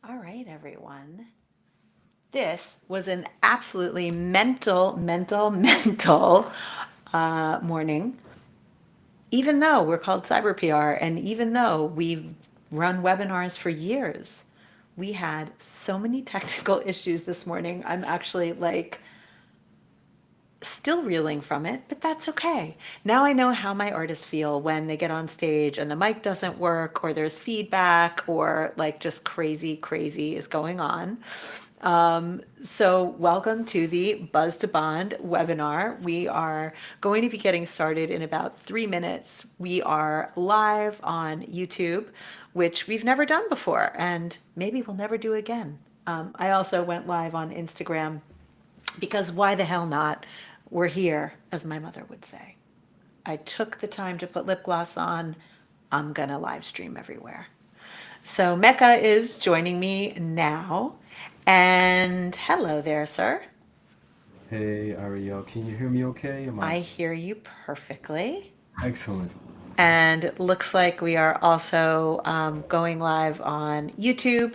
All right, everyone. This was an absolutely mental morning. Even though we're called Cyber PR, and even though we've run webinars for years, we had so many technical issues this morning. I'm actually like still reeling from it, but that's okay. Now I know how my artists feel when they get on stage and the mic doesn't work, or there's feedback, or like just crazy is going on. So welcome to the Buzz to Bond webinar. We are going to be getting started in about 3 minutes. We are live on YouTube, which we've never done before, and maybe we'll never do again. I also went live on Instagram because why the hell not? We're here, as my mother would say. I took the time to put lip gloss on. I'm gonna live stream everywhere. So Mecca is joining me now. And hello there, sir. Hey Ariel, can you hear me okay? Am I I hear you perfectly. excellent? And it looks like we are also going live on YouTube.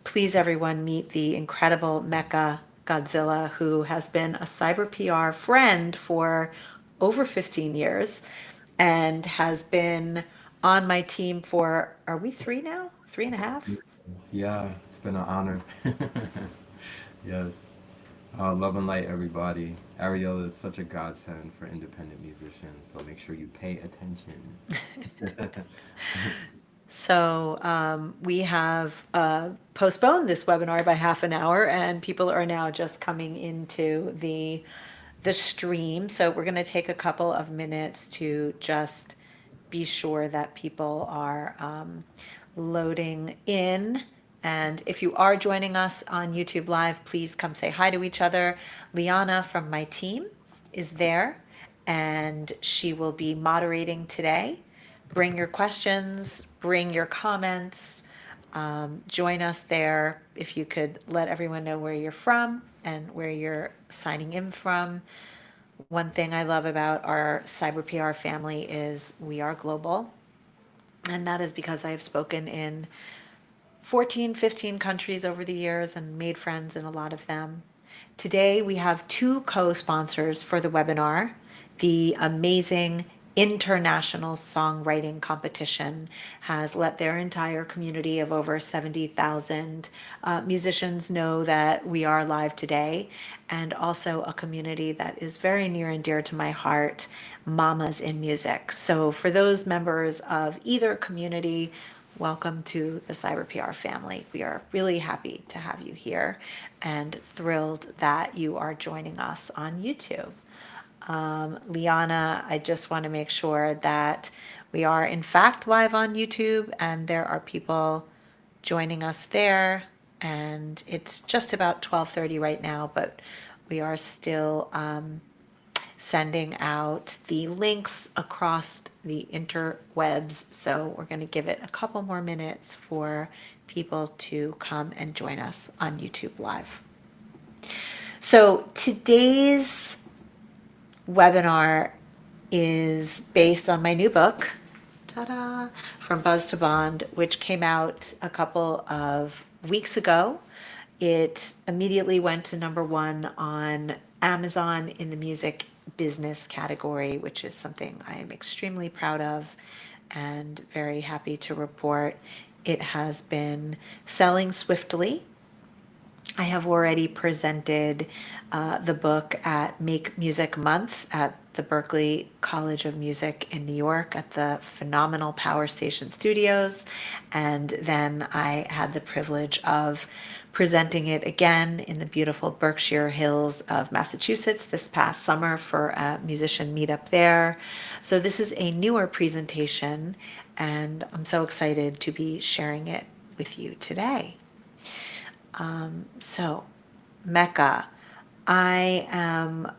Please, everyone, meet the incredible Mecha Godzilla, who has been a cyber PR friend for over 15 years and has been on my team for, are we three now? Three and a half? Yeah, it's been an honor. Yes. Love and light, everybody. Ariel is such a godsend for independent musicians, so make sure you pay attention. So we have postponed this webinar by half an hour, and people are now just coming into the stream. So we're going to take a couple of minutes to just be sure that people are loading in. And if you are joining us on YouTube Live, please come say hi to each other. Liana from my team is there, and she will be moderating today. Bring your questions, bring your comments, join us there. If you could let everyone know where you're from and where you're signing in from. One thing I love about our Cyber PR family is we are global. And that is because I have spoken in 14, 15 countries over the years and made friends in a lot of them. Today, we have two co sponsors for the webinar. The amazing International Songwriting Competition has let their entire community of over 70,000 musicians know that we are live today, and also a community that is very near and dear to my heart, Mamas in Music. So, for those members of either community, welcome to the Cyber PR family. We are really happy to have you here and thrilled that you are joining us on YouTube. Liana, I just want to make sure that we are in fact live on YouTube and there are people joining us there. And it's just about 12:30 right now, but we are still sending out the links across the interwebs. So we're going to give it a couple more minutes for people to come and join us on YouTube Live. So today's webinar is based on my new book, ta-da, From Buzz to Bond, which came out a couple of weeks ago. It immediately went to number one on Amazon in the music business category, which is something I am extremely proud of and very happy to report. It has been selling swiftly. I have already presented the book at Make Music Month at the Berklee College of Music in New York at the phenomenal Power Station Studios. And then I had the privilege of presenting it again in the beautiful Berkshire Hills of Massachusetts this past summer for a musician meetup there. So this is a newer presentation, and I'm so excited to be sharing it with you today. So, Mecca, I am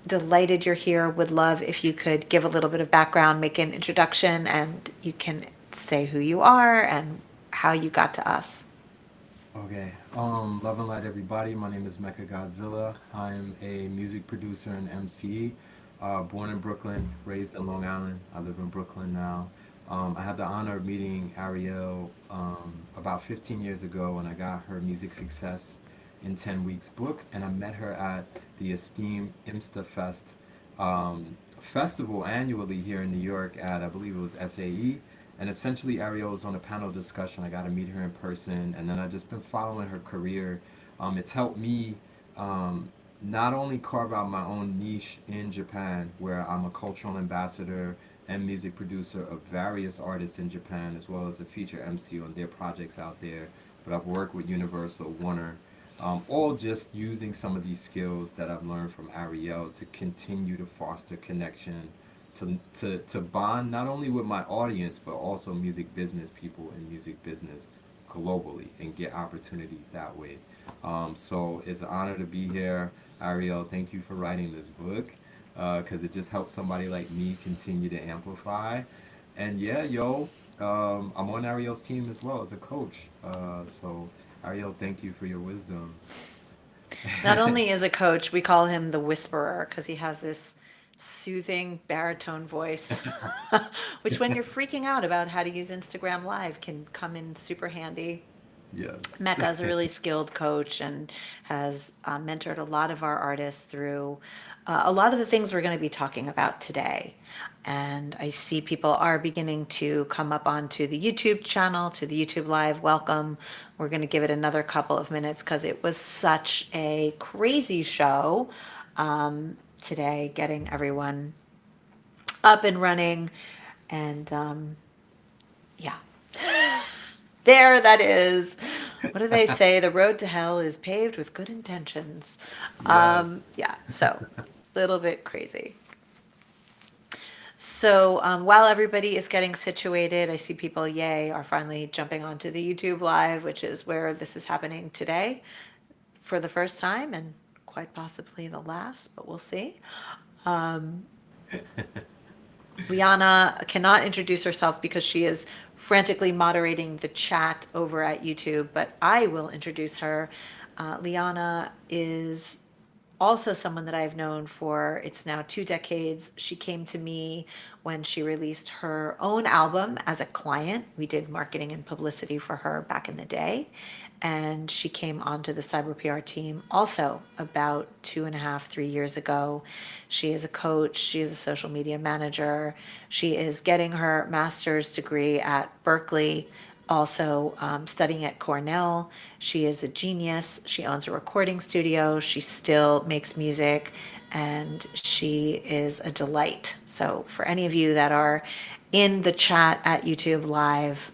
delighted you're here. Would love if you could give a little bit of background, make an introduction, and you can say who you are and how you got to us. Okay. Love and light, everybody. My name is Mecha Godzilla. I'm a music producer and MC. Born in Brooklyn, raised in Long Island. I live in Brooklyn now. I had the honor of meeting Ariel about 15 years ago when I got her Music Success in 10 Weeks book, and I met her at the esteemed Imsta Fest festival annually here in New York at, I believe it was SAE. And essentially, Ariel was on a panel discussion. I got to meet her in person, and then I've just been following her career. It's helped me um, not only carve out my own niche in Japan, where I'm a cultural ambassador and music producer of various artists in Japan, as well as a feature MC on their projects out there. But I've worked with Universal, Warner, all just using some of these skills that I've learned from Ariel to continue to foster connection, to bond not only with my audience, but also music business people in music business globally and get opportunities that way. So it's an honor to be here. Ariel, thank you for writing this book because it just helps somebody like me continue to amplify. And yeah, I'm on Ariel's team as well as a coach. So, Ariel, thank you for your wisdom. Not only is a coach, we call him the whisperer because he has this soothing baritone voice, which when you're freaking out about how to use Instagram Live can come in super handy. Yes. Mecca is a really skilled coach and has mentored a lot of our artists through a lot of the things we're going to be talking about today. And I see people are beginning to come up onto the YouTube channel, to the YouTube Live. Welcome. We're going to give it another couple of minutes because it was such a crazy show today, getting everyone up and running. And yeah. There, that is. What do they say? The road to hell is paved with good intentions. Yes. Yeah, so a little bit crazy. So while everybody is getting situated, I see people, yay, are finally jumping onto the YouTube Live, which is where this is happening today for the first time and quite possibly the last, but we'll see. Liana cannot introduce herself because she is frantically moderating the chat over at YouTube, but I will introduce her. Liana is also someone that I've known for it's now 2 decades. She came to me when she released her own album as a client. We did marketing and publicity for her back in the day. And she came onto the Cyber PR team also about 2.5, 3 years ago. She is a coach, she is a social media manager. She is getting her master's degree at Berkeley, also studying at Cornell. She is a genius. She owns a recording studio. She still makes music and she is a delight. So, for any of you that are in the chat at YouTube Live,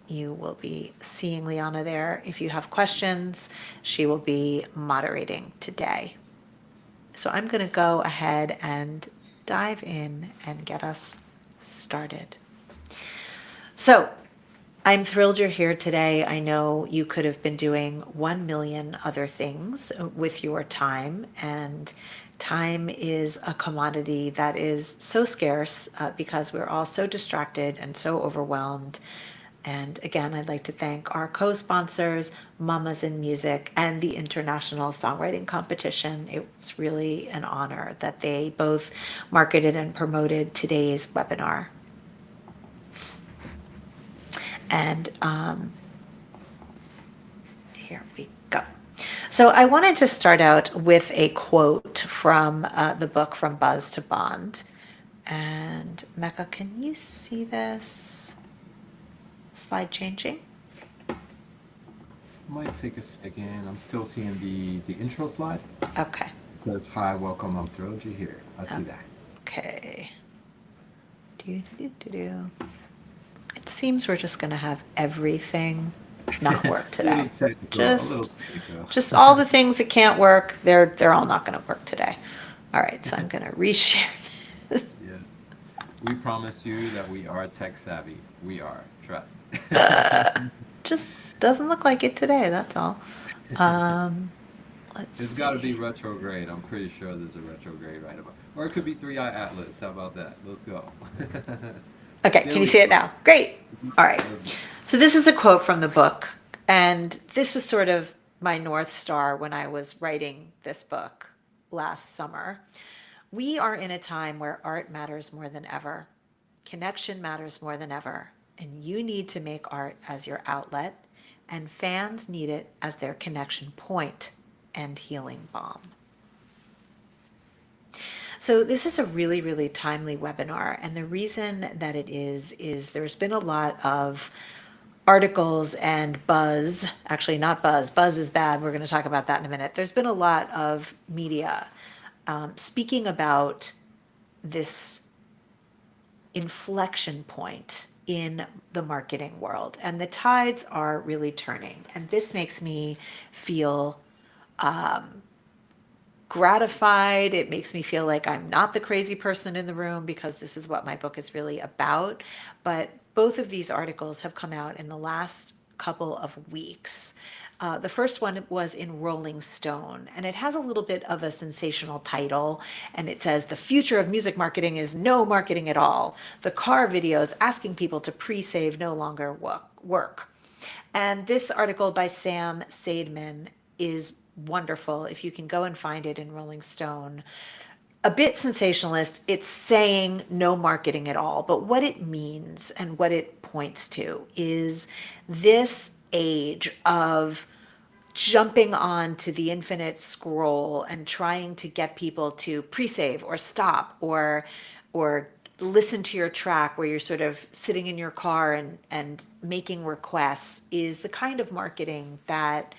you will be seeing Liana there. If you have questions, she will be moderating today. So, I'm going to go ahead and dive in and get us started. So, I'm thrilled you're here today. I know you could have been doing 1 million other things with your time, and time is a commodity that is so scarce because we're all so distracted and so overwhelmed. And again, I'd like to thank our co-sponsors, Mamas in Music, and the International Songwriting Competition. It's really an honor that they both marketed and promoted today's webinar. And here we go. So I wanted to start out with a quote from the book From Buzz to Bond. And Mecca, can you see this slide changing? Might take a second. I'm still seeing the intro slide. Okay. It says, "Hi, welcome. I'm thrilled you're here." I see that. Okay. It seems we're just going to have everything not work today. Just all the things that can't work, they're all not going to work today. All right, so I'm going to reshare this. Yes. We promise you that we are tech savvy. We are. Trust. Just doesn't look like it today, that's all. Let's It's see. got to be retrograde. I'm pretty sure there's a retrograde right about. Or it could be 3-Eye Atlas. How about that? Let's go. Okay, can you see it now? Great. All right. So this is a quote from the book, and this was sort of my North Star when I was writing this book last summer. We are in a time where art matters more than ever. Connection matters more than ever, and you need to make art as your outlet, and fans need it as their connection point and healing balm. So this is a really, really timely webinar. And the reason that it is there's been a lot of articles and buzz, actually not buzz, buzz is bad. We're going to talk about that in a minute. There's been a lot of media speaking about this inflection point in the marketing world, and the tides are really turning. And this makes me feel gratified. It makes me feel like I'm not the crazy person in the room, because this is what my book is really about. But both of these articles have come out in the last couple of weeks. The first one was in Rolling Stone, and it has a little bit of a sensational title, and it says, "The future of music marketing is no marketing at all. The car videos asking people to pre-save no longer work." And this article by Sam Seidman is wonderful. If you can go and find it in Rolling Stone, a bit sensationalist. It's saying no marketing at all, but what it means and what it points to is this age of jumping on to the infinite scroll and trying to get people to pre-save or stop or listen to your track, where you're sort of sitting in your car and making requests, is the kind of marketing that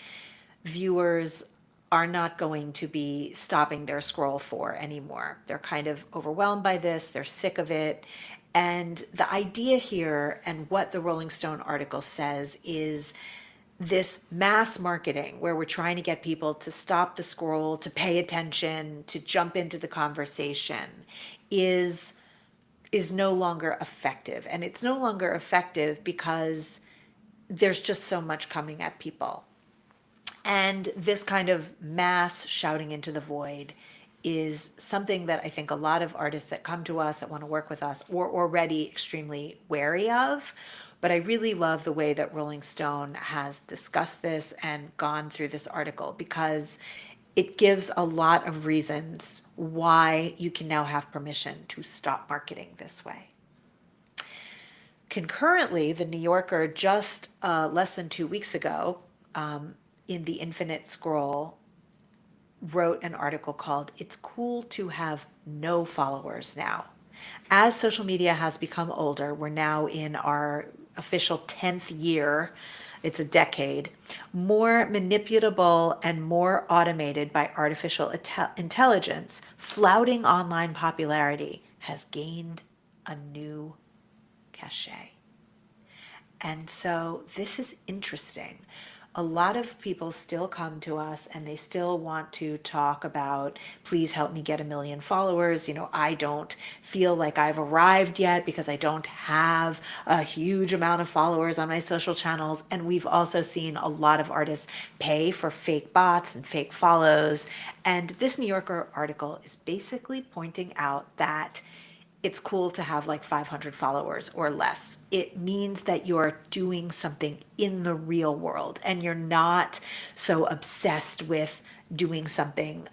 viewers are not going to be stopping their scroll for anymore. They're kind of overwhelmed by this, they're sick of it. And the idea here, and what the Rolling Stone article says, is this mass marketing where we're trying to get people to stop the scroll, to pay attention, to jump into the conversation, is no longer effective. And it's no longer effective because there's just so much coming at people. And this kind of mass shouting into the void is something that I think a lot of artists that come to us, that want to work with us, are already extremely wary of. But I really love the way that Rolling Stone has discussed this and gone through this article, because it gives a lot of reasons why you can now have permission to stop marketing this way. Concurrently, the New Yorker just less than 2 weeks ago, in the Infinite Scroll, wrote an article called "It's Cool to Have No Followers Now." As social media has become older, we're now in our official 10th year, it's a decade, more manipulable and more automated by artificial intelligence, flouting online popularity has gained a new cachet. And so this is interesting. A lot of people still come to us and they still want to talk about, please help me get 1 million followers. I don't feel like I've arrived yet because I don't have a huge amount of followers on my social channels. And we've also seen a lot of artists pay for fake bots and fake follows. And this New Yorker article is basically pointing out that it's cool to have like 500 followers or less. It means that you're doing something in the real world and you're not so obsessed with doing something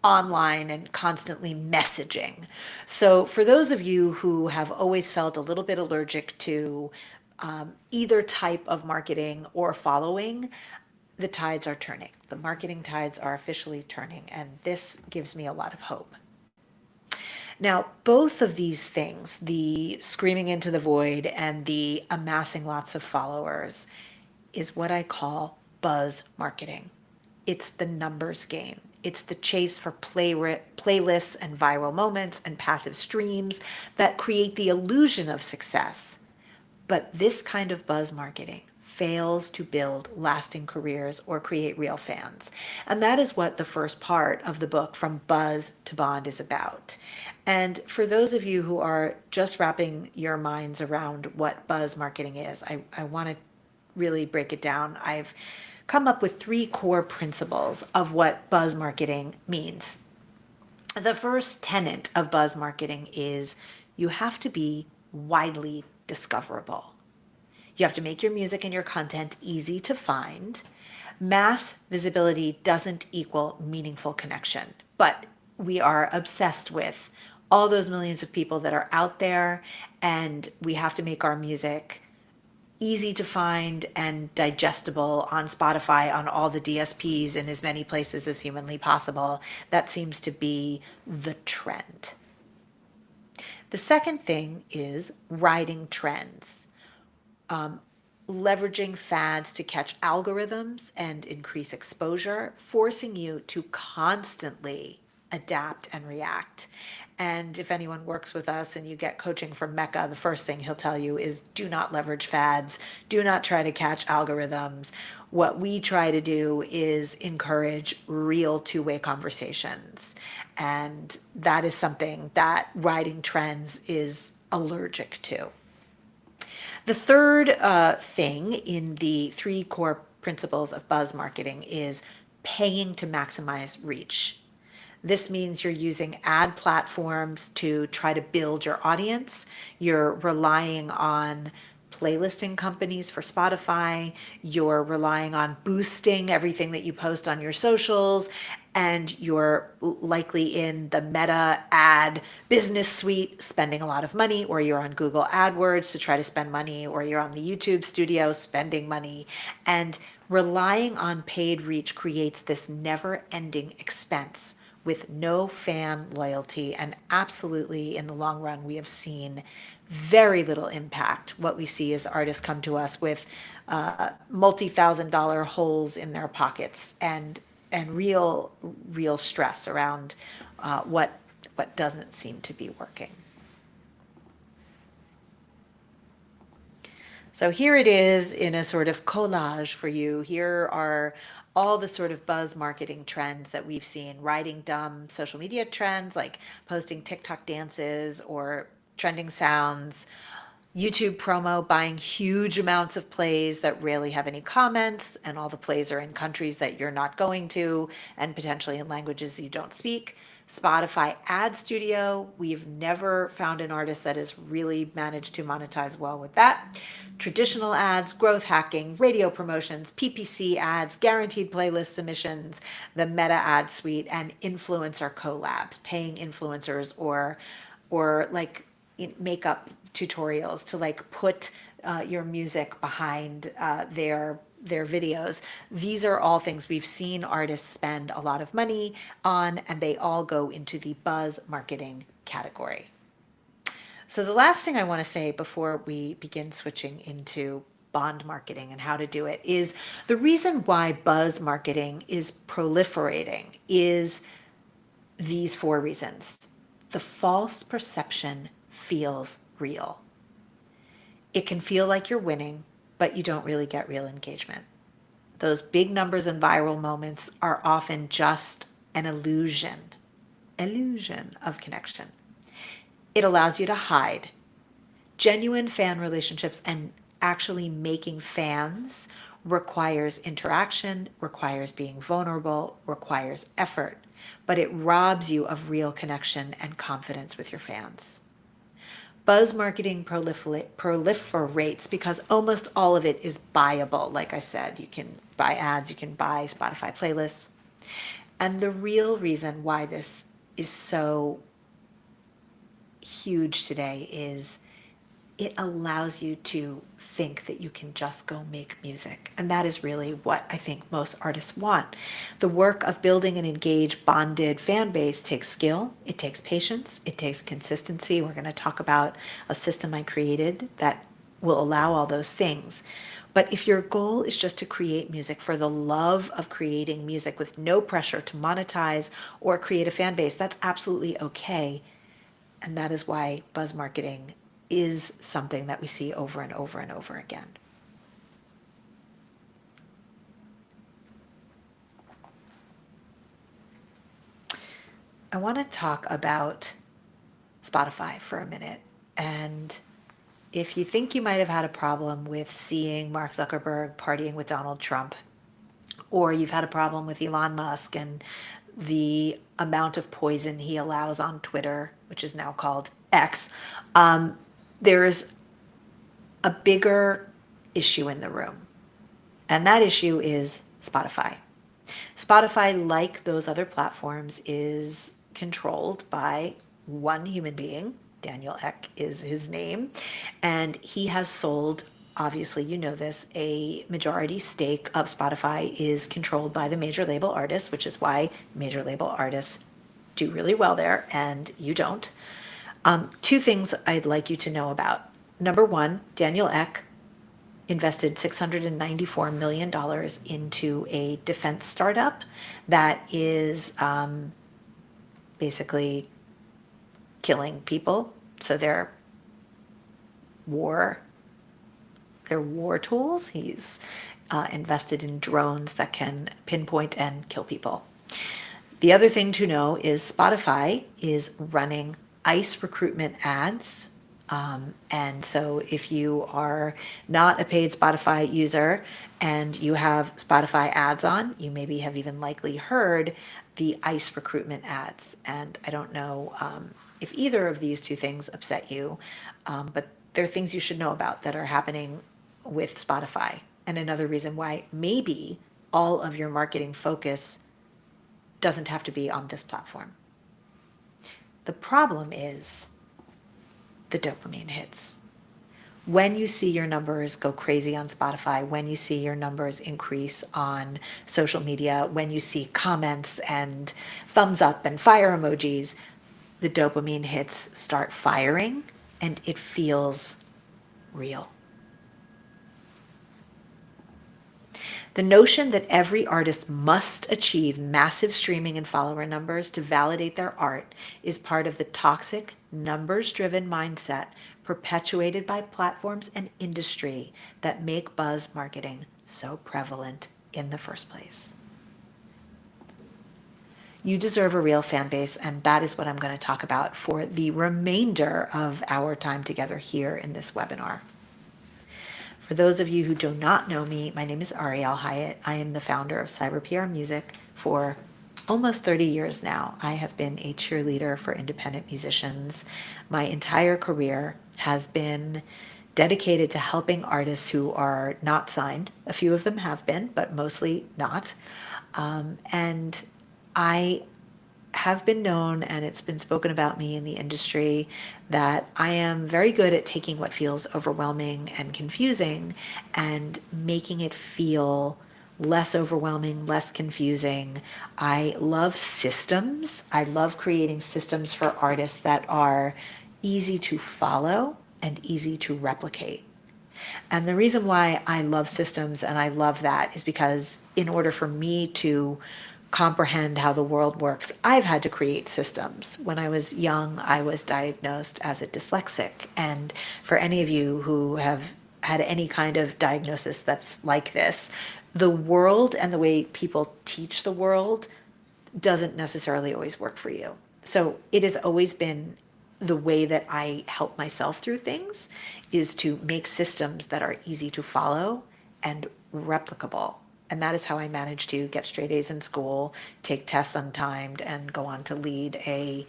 online and constantly messaging. So for those of you who have always felt a little bit allergic to either type of marketing or following, the tides are turning. The marketing tides are officially turning, and this gives me a lot of hope. Now, both of these things, the screaming into the void and the amassing lots of followers, is what I call buzz marketing. It's the numbers game. It's the chase for playlists and viral moments and passive streams that create the illusion of success. But this kind of buzz marketing fails to build lasting careers or create real fans. And that is what the first part of the book, From Buzz to Bond, is about. And for those of you who are just wrapping your minds around what buzz marketing is, I want to really break it down. I've come up with 3 core principles of what buzz marketing means. The first tenet of buzz marketing is you have to be widely discoverable. You have to make your music and your content easy to find. Mass visibility doesn't equal meaningful connection, but we are obsessed with all those millions of people that are out there, and we have to make our music easy to find and digestible on Spotify, on all the DSPs, in as many places as humanly possible. That seems to be the trend. The second thing is riding trends, leveraging fads to catch algorithms and increase exposure, forcing you to constantly adapt and react. And if anyone works with us and you get coaching from Mecca, the first thing he'll tell you is do not leverage fads, do not try to catch algorithms. What we try to do is encourage real two-way conversations. And that is something that riding trends is allergic to. The third thing in the three core principles of buzz marketing is paying to maximize reach. This means you're using ad platforms to try to build your audience. You're relying on playlisting companies for Spotify. You're relying on boosting everything that you post on your socials. And you're likely in the Meta ad business suite spending a lot of money, or you're on Google AdWords to try to spend money, or you're on the YouTube studio spending money. And relying on paid reach creates this never ending expense with no fan loyalty, and absolutely in the long run we have seen very little impact. What we see is artists come to us with multi-thousand-dollar holes in their pockets, and real stress around what doesn't seem to be working. So here it is in a sort of collage for you. Here are all the sort of buzz marketing trends that we've seen, riding dumb social media trends like posting TikTok dances or trending sounds, YouTube promo buying huge amounts of plays that rarely have any comments, and all the plays are in countries that you're not going to and potentially in languages you don't speak. Spotify ad studio, we've never found an artist that has really managed to monetize well with that. Traditional ads, growth hacking, radio promotions, PPC ads, guaranteed playlist submissions, the Meta ad suite, and influencer collabs, paying influencers or like makeup tutorials to like put your music behind their videos. These are all things we've seen artists spend a lot of money on, and they all go into the buzz marketing category. So the last thing I want to say before we begin switching into bond marketing and how to do it is the reason why buzz marketing is proliferating is these four reasons. The false perception feels real. It can feel like you're winning, but you don't really get real engagement. Those big numbers and viral moments are often just an illusion of connection. It allows you to hide. Genuine fan relationships and actually making fans requires interaction, requires being vulnerable, requires effort, but it robs you of real connection and confidence with your fans. Buzz marketing proliferates because almost all of it is buyable. Like I said, you can buy ads, you can buy Spotify playlists. And the real reason why this is so huge today is it allows you to think that you can just go make music. And that is really what I think most artists want. The work of building an engaged, bonded fan base takes skill, it takes patience, it takes consistency. We're going to talk about a system I created that will allow all those things. But if your goal is just to create music for the love of creating music with no pressure to monetize or create a fan base, that's absolutely okay. And that is why buzz marketing is something that we see over and over and over again. I want to talk about Spotify for a minute. And if you think you might have had a problem with seeing Mark Zuckerberg partying with Donald Trump, or you've had a problem with Elon Musk and the amount of poison he allows on Twitter, which is now called X, there's a bigger issue in the room. And that issue is Spotify. Spotify, like those other platforms, is controlled by one human being. Daniel Ek is his name. And he has sold, obviously, you know this, a majority stake of Spotify is controlled by the major label artists, which is why major label artists do really well there and you don't. Two things I'd like you to know about. Number one, Daniel Ek invested $694 million into a defense startup that is basically killing people. So war, they're war tools. He's invested in drones that can pinpoint and kill people. The other thing to know is Spotify is running ICE recruitment ads. And so if you are not a paid Spotify user and you have Spotify ads on, you maybe have even likely heard the ICE recruitment ads. And I don't know if either of these two things upset you, but there are things you should know about that are happening with Spotify. And another reason why maybe all of your marketing focus doesn't have to be on this platform. The problem is the dopamine hits. When you see your numbers go crazy on Spotify, when you see your numbers increase on social media, when you see comments and thumbs up and fire emojis, the dopamine hits start firing and it feels real. The notion that every artist must achieve massive streaming and follower numbers to validate their art is part of the toxic, numbers-driven mindset perpetuated by platforms and industry that make buzz marketing so prevalent in the first place. You deserve a real fan base, and that is what I'm going to talk about for the remainder of our time together here in this webinar. For those of you who do not know me, my name is Ariel Hyatt. I am the founder of Cyber PR Music for almost 30 years now. I have been a cheerleader for independent musicians. My entire career has been dedicated to helping artists who are not signed. A few of them have been, but mostly not. And I have been known, and it's been spoken about me in the industry, that I am very good at taking what feels overwhelming and confusing and making it feel less overwhelming, less confusing. I love systems. I love creating systems for artists that are easy to follow and easy to replicate. And the reason why I love systems and I love that is because in order for me to comprehend how the world works, I've had to create systems. When I was young, I was diagnosed as a dyslexic. And for any of you who have had any kind of diagnosis that's like this, the world and the way people teach the world doesn't necessarily always work for you. So it has always been the way that I help myself through things is to make systems that are easy to follow and replicable. And that is how I managed to get straight A's in school, take tests untimed, and go on to lead a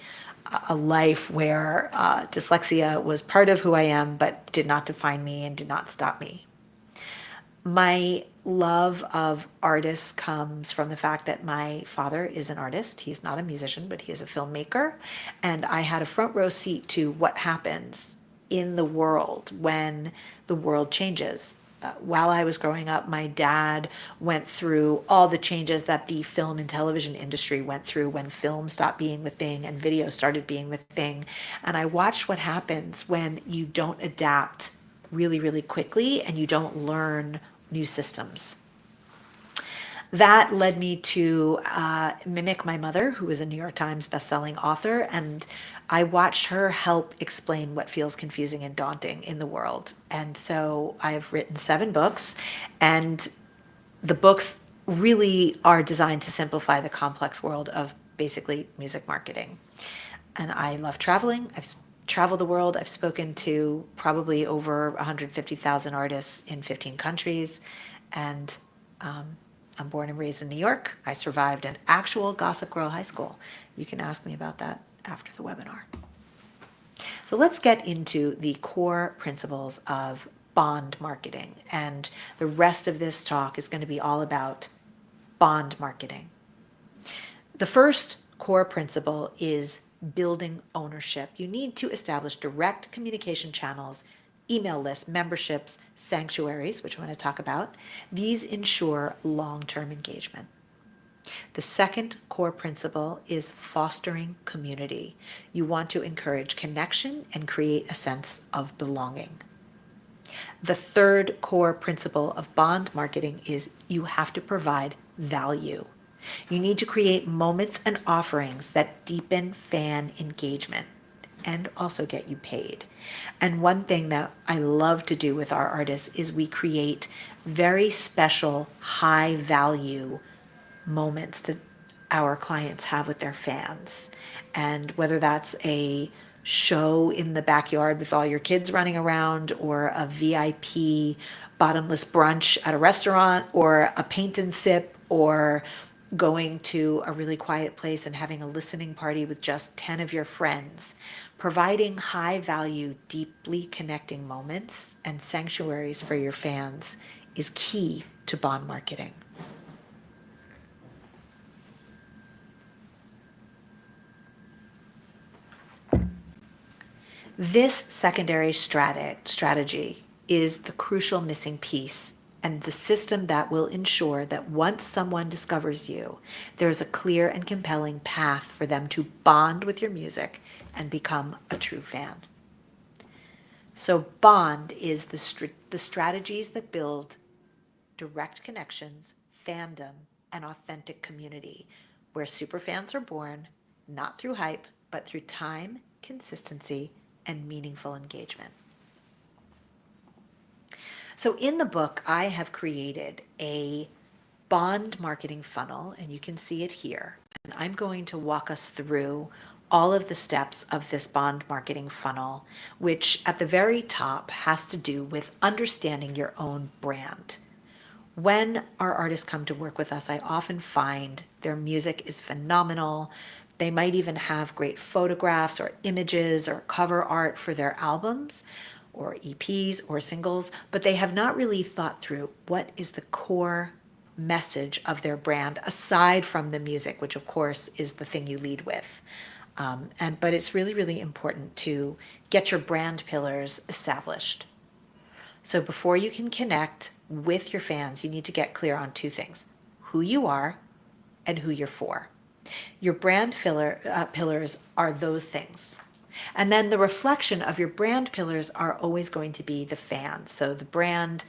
life where dyslexia was part of who I am, but did not define me and did not stop me. My love of artists comes from the fact that my father is an artist. He's not a musician, but he is a filmmaker. And I had a front row seat to what happens in the world when the world changes. While I was growing up, my dad went through all the changes that the film and television industry went through when film stopped being the thing and video started being the thing. And I watched what happens when you don't adapt really, really quickly and you don't learn new systems. That led me to mimic my mother, who is a New York Times bestselling author, and I watched her help explain what feels confusing and daunting in the world. And so I've written 7 books, and the books really are designed to simplify the complex world of basically music marketing. And I love traveling. I've traveled the world. I've spoken to probably over 150,000 artists in 15 countries. And I'm born and raised in New York. I survived an actual Gossip Girl high school. You can ask me about that after the webinar. So let's get into the core principles of bond marketing. And the rest of this talk is going to be all about bond marketing. The first core principle is building ownership. You need to establish direct communication channels, email lists, memberships, sanctuaries, which I want to talk about. These ensure long-term engagement. The second core principle is fostering community. You want to encourage connection and create a sense of belonging. The third core principle of bond marketing is you have to provide value. You need to create moments and offerings that deepen fan engagement and also get you paid. And one thing that I love to do with our artists is we create very special, high value moments that our clients have with their fans. And whether that's a show in the backyard with all your kids running around, or a VIP bottomless brunch at a restaurant, or a paint and sip, or going to a really quiet place and having a listening party with just 10 of your friends. Providing high value, deeply connecting moments and sanctuaries for your fans is key to bond marketing. This secondary strategy is the crucial missing piece and the system that will ensure that once someone discovers you, there's a clear and compelling path for them to bond with your music and become a true fan. So bond is the strategies that build direct connections, fandom, and authentic community, where superfans are born, not through hype, but through time, consistency, and meaningful engagement. So in the book, I have created a bond marketing funnel, and you can see it here. And I'm going to walk us through all of the steps of this bond marketing funnel, which at the very top has to do with understanding your own brand. When our artists come to work with us, I often find their music is phenomenal. They might even have great photographs or images or cover art for their albums or EPs or singles, but they have not really thought through what is the core message of their brand aside from the music, which of course is the thing you lead with. But it's really, really important to get your brand pillars established. So before you can connect with your fans, you need to get clear on two things: who you are and who you're for. Your brand pillars are those things. And then the reflection of your brand pillars are always going to be the fans. So the brand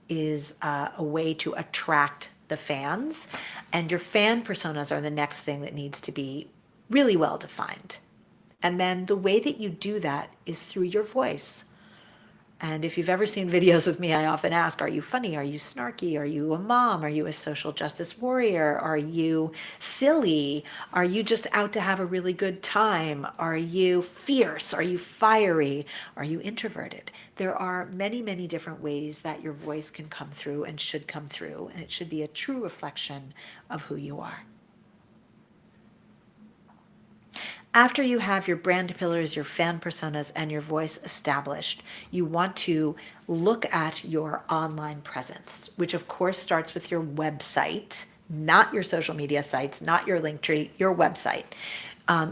is a way to attract the fans, and your fan personas are the next thing that needs to be really well defined. And then the way that you do that is through your voice. And if you've ever seen videos with me, I often ask, are you funny? Are you snarky? Are you a mom? Are you a social justice warrior? Are you silly? Are you just out to have a really good time? Are you fierce? Are you fiery? Are you introverted? There are many, many different ways that your voice can come through and should come through, and it should be a true reflection of who you are. After you have your brand pillars, your fan personas, and your voice established, you want to look at your online presence, which of course starts with your website, not your social media sites, not your Linktree, your website.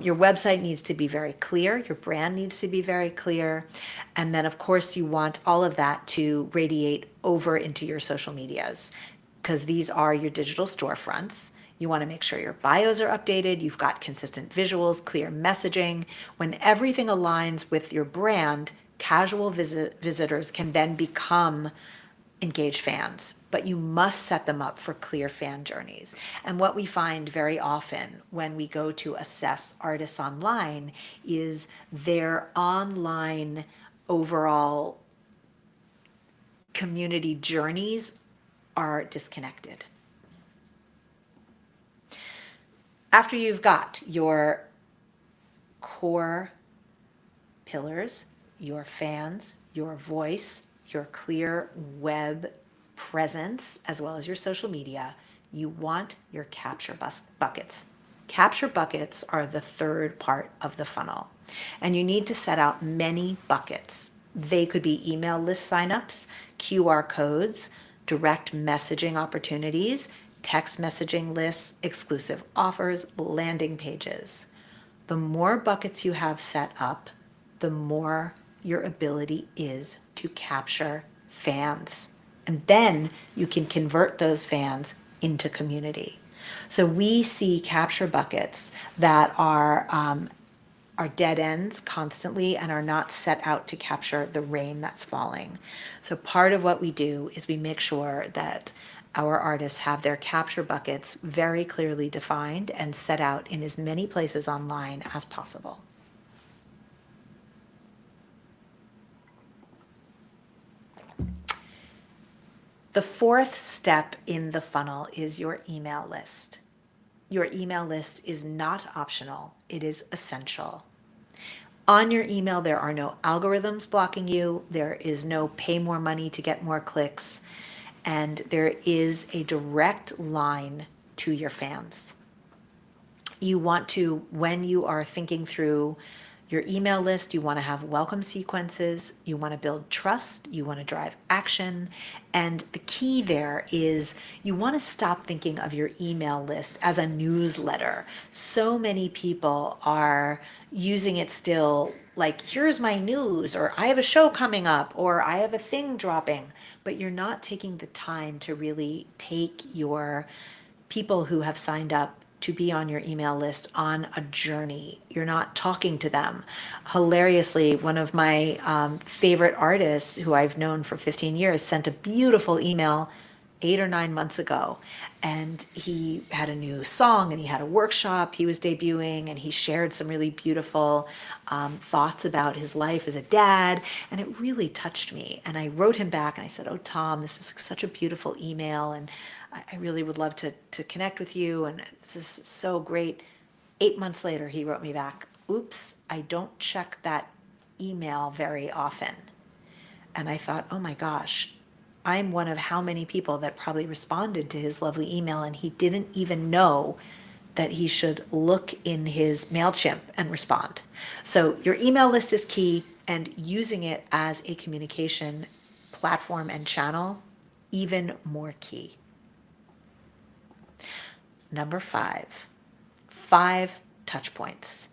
Your website needs to be very clear. Your brand needs to be very clear. And then of course you want all of that to radiate over into your social medias, because these are your digital storefronts. You want to make sure your bios are updated, you've got consistent visuals, clear messaging. When everything aligns with your brand, casual visitors can then become engaged fans, but you must set them up for clear fan journeys. And what we find very often when we go to assess artists online is their online overall community journeys are disconnected. After you've got your core pillars, your fans, your voice, your clear web presence, as well as your social media, you want your capture buckets. Capture buckets are the third part of the funnel, and you need to set out many buckets. They could be email list signups, QR codes, direct messaging opportunities, text messaging lists, exclusive offers, landing pages. The more buckets you have set up, the more your ability is to capture fans. And then you can convert those fans into community. So we see capture buckets that are dead ends constantly and are not set out to capture the rain that's falling. So part of what we do is we make sure that our artists have their capture buckets very clearly defined and set out in as many places online as possible. The fourth step in the funnel is your email list. Your email list is not optional, it is essential. On your email, there are no algorithms blocking you, there is no pay more money to get more clicks, and there is a direct line to your fans. You want to, when you are thinking through your email list, you want to have welcome sequences, you want to build trust, you want to drive action. And the key there is you want to stop thinking of your email list as a newsletter. So many people are using it still like, here's my news, or I have a show coming up, or I have a thing dropping, but you're not taking the time to really take your people who have signed up to be on your email list on a journey. You're not talking to them. Hilariously, one of my favorite artists who I've known for 15 years sent a beautiful email 8 or 9 months ago. And he had a new song and he had a workshop he was debuting, and he shared some really beautiful thoughts about his life as a dad. And it really touched me. And I wrote him back and I said, "Oh, Tom, this was such a beautiful email. And I really would love to connect with you. And this is so great." 8 months later, he wrote me back, "Oops, I don't check that email very often." And I thought, oh my gosh, I'm one of how many people that probably responded to his lovely email, and he didn't even know that he should look in his MailChimp and respond. So your email list is key, and using it as a communication platform and channel, even more key. Number 5 touch points.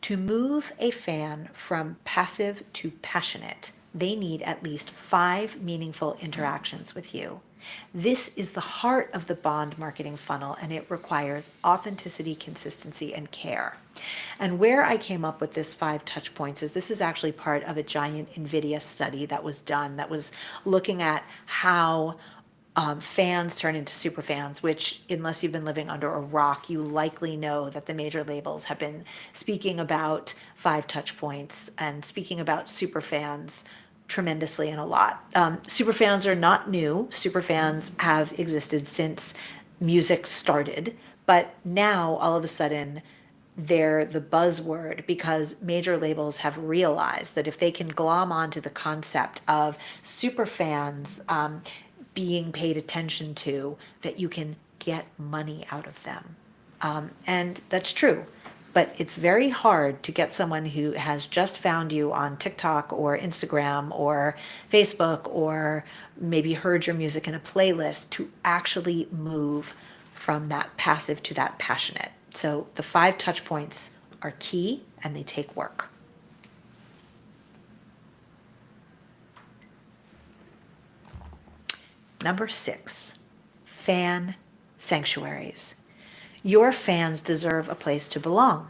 To move a fan from passive to passionate, they need at least 5 meaningful interactions with you. This is the heart of the bond marketing funnel, and it requires authenticity, consistency, and care. And where I came up with this 5 touch points is this is actually part of a giant NVIDIA study that was done that was looking at how fans turn into super fans, which, unless you've been living under a rock, you likely know that the major labels have been speaking about 5 touch points and speaking about super fans tremendously and a lot. Super fans are not new. Super fans have existed since music started, but now all of a sudden they're the buzzword because major labels have realized that if they can glom onto the concept of super fans being paid attention to, that you can get money out of them. And that's true. But it's very hard to get someone who has just found you on TikTok or Instagram or Facebook, or maybe heard your music in a playlist, to actually move from that passive to that passionate. So the 5 touch points are key, and they take work. Number 6, fan sanctuaries. Your fans deserve a place to belong.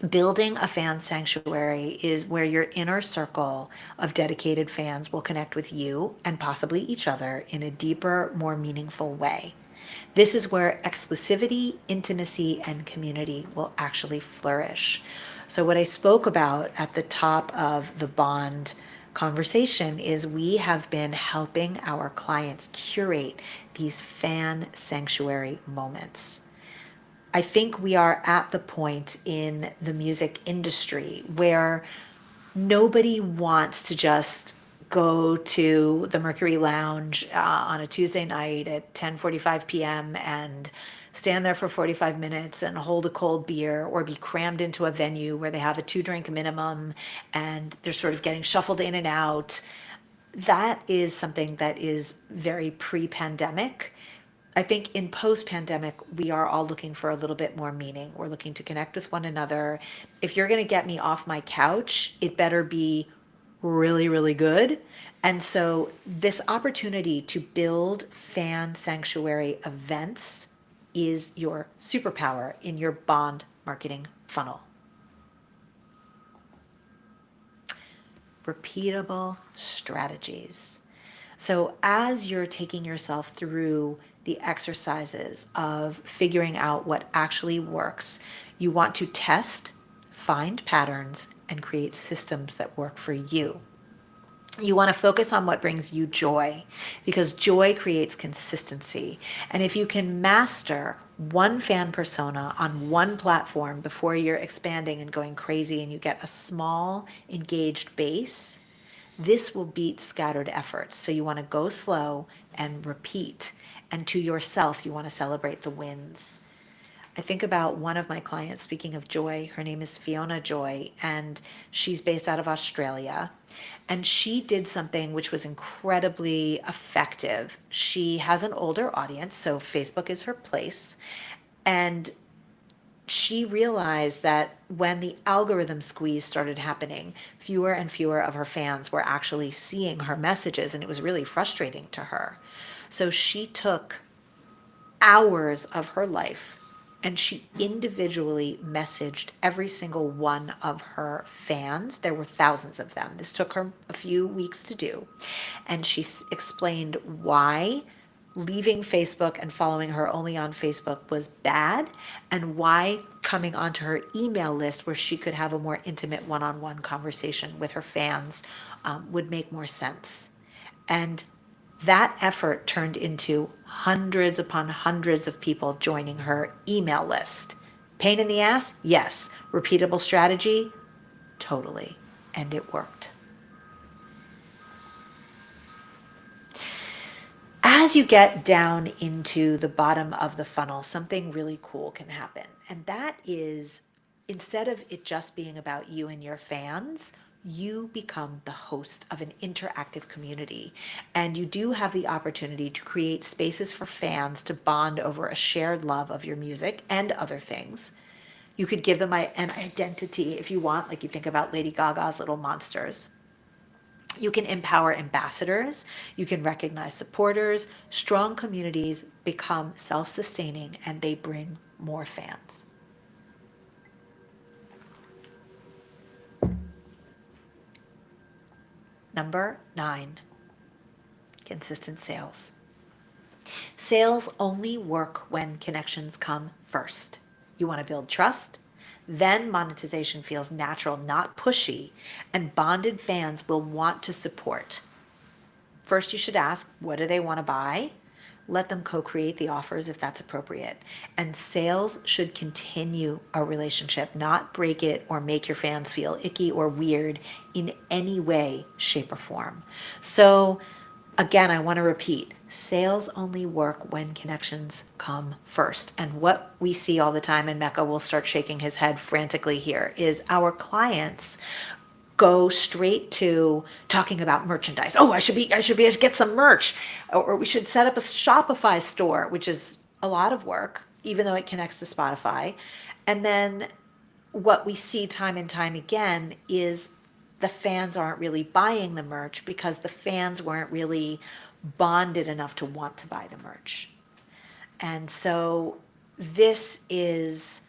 Building a fan sanctuary is where your inner circle of dedicated fans will connect with you and possibly each other in a deeper, more meaningful way. This is where exclusivity, intimacy, and community will actually flourish. So what I spoke about at the top of the bond conversation is we have been helping our clients curate these fan sanctuary moments. I think we are at the point in the music industry where nobody wants to just go to the Mercury Lounge on a Tuesday night at 10:45 p.m. and stand there for 45 minutes and hold a cold beer, or be crammed into a venue where they have a 2-drink minimum and they're sort of getting shuffled in and out. That is something that is very pre-pandemic. I think in post-pandemic, we are all looking for a little bit more meaning. We're looking to connect with one another. If you're going to get me off my couch, it better be really, really good. And so, this opportunity to build fan sanctuary events is your superpower in your bond marketing funnel. Repeatable strategies. So, as you're taking yourself through the exercises of figuring out what actually works, you want to test, find patterns, and create systems that work for you. You want to focus on what brings you joy because joy creates consistency. And if you can master one fan persona on one platform before you're expanding and going crazy and you get a small engaged base, this will beat scattered efforts. So you want to go slow and repeat. And to yourself, you want to celebrate the wins. I think about one of my clients, speaking of joy, her name is Fiona Joy, and she's based out of Australia. And she did something which was incredibly effective. She has an older audience, so Facebook is her place. And she realized that when the algorithm squeeze started happening, fewer and fewer of her fans were actually seeing her messages, and it was really frustrating to her. So she took hours of her life and she individually messaged every single one of her fans. There were thousands of them. This took her a few weeks to do. And she explained why leaving Facebook and following her only on Facebook was bad, and why coming onto her email list where she could have a more intimate one-on-one conversation with her fans would make more sense. And that effort turned into hundreds upon hundreds of people joining her email list. Pain in the ass? Yes. Repeatable strategy? Totally. And it worked. As you get down into the bottom of the funnel, something really cool can happen. And that is, instead of it just being about you and your fans, you become the host of an interactive community. And you do have the opportunity to create spaces for fans to bond over a shared love of your music and other things. You could give them an identity if you want, like you think about Lady Gaga's Little Monsters. You can empower ambassadors, you can recognize supporters. Strong communities become self-sustaining and they bring more fans. Number 9, consistent sales. Sales only work when connections come first. You want to build trust, then monetization feels natural, not pushy, and bonded fans will want to support. First, you should ask, what do they want to buy? Let them co-create the offers if that's appropriate. And sales should continue a relationship, not break it or make your fans feel icky or weird in any way, shape, or form. So again, I want to repeat, sales only work when connections come first. And what we see all the time, and Mecca will start shaking his head frantically here, is our clients go straight to talking about merchandise. Oh, I should be able to get some merch, or we should set up a Shopify store, which is a lot of work, even though it connects to Spotify. And then what we see time and time again is the fans aren't really buying the merch because the fans weren't really bonded enough to want to buy the merch. And so this is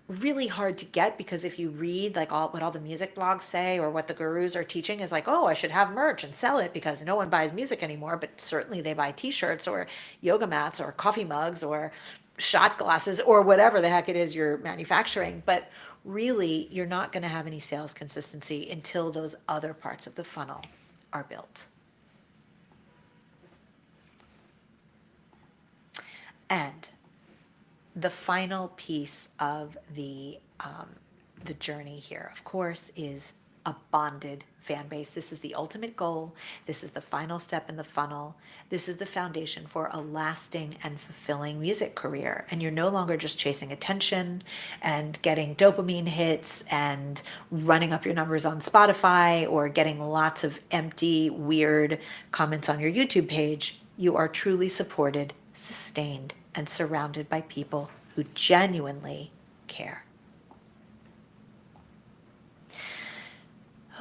really hard to get, because if you read like what all the music blogs say or what the gurus are teaching is like, oh, I should have merch and sell it because no one buys music anymore, but certainly they buy t-shirts or yoga mats or coffee mugs or shot glasses or whatever the heck it is you're manufacturing. But really, you're not going to have any sales consistency until those other parts of the funnel are built. And the final piece of the journey here, of course, is a bonded fan base. This is the ultimate goal. This is the final step in the funnel. This is the foundation for a lasting and fulfilling music career. And you're no longer just chasing attention and getting dopamine hits and running up your numbers on Spotify or getting lots of empty, weird comments on your YouTube page. You are truly supported sustained, and surrounded by people who genuinely care.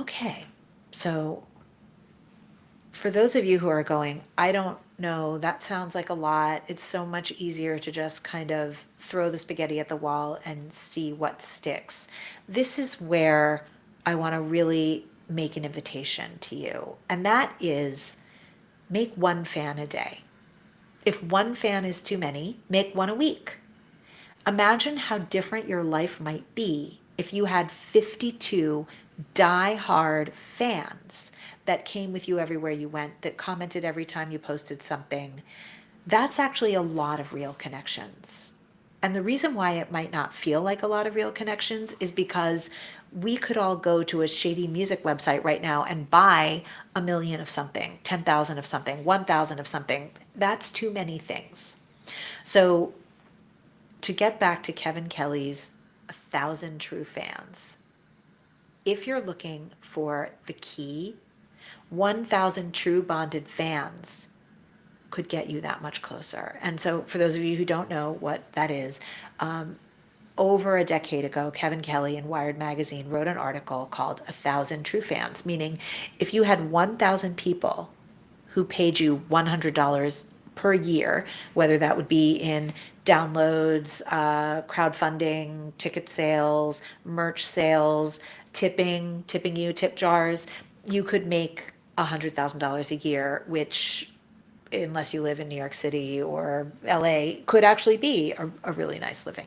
Okay, so for those of you who are going, I don't know, that sounds like a lot. It's so much easier to just kind of throw the spaghetti at the wall and see what sticks. This is where I want to really make an invitation to you, and that is make one fan a day. If one fan is too many, make one a week. Imagine how different your life might be if you had 52 die-hard fans that came with you everywhere you went, that commented every time you posted something. That's actually a lot of real connections. And the reason why it might not feel like a lot of real connections is because we could all go to a shady music website right now and buy 1 million of something, 10,000 of something, 1,000 of something. That's too many things. So to get back to Kevin Kelly's 1,000 true fans, if you're looking for the key, 1,000 true bonded fans could get you that much closer. And so, for those of you who don't know what that is, over a decade ago, Kevin Kelly in Wired Magazine wrote an article called 1,000 True Fans, meaning if you had 1,000 people who paid you $100 per year, whether that would be in downloads, crowdfunding, ticket sales, merch sales, tipping you, tip jars, you could make $100,000 a year, which, unless you live in New York City or LA, could actually be a really nice living.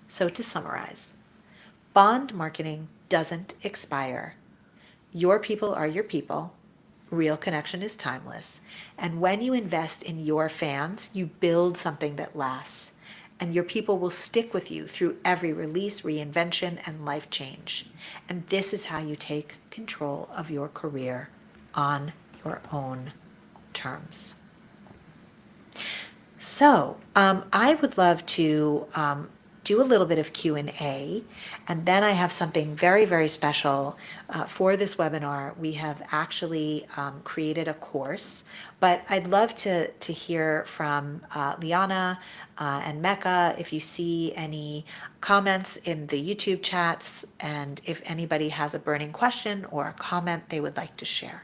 So to summarize, bond marketing doesn't expire. Your people are your people. Real connection is timeless. And when you invest in your fans, you build something that lasts. And your people will stick with you through every release, reinvention, and life change. And this is how you take control of your career on your own terms. So I would love to do a little bit of Q&A, and then I have something very, very special for this webinar. We have actually created a course, but I'd love to hear from Liana and Mecca if you see any comments in the YouTube chats, and if anybody has a burning question or a comment they would like to share.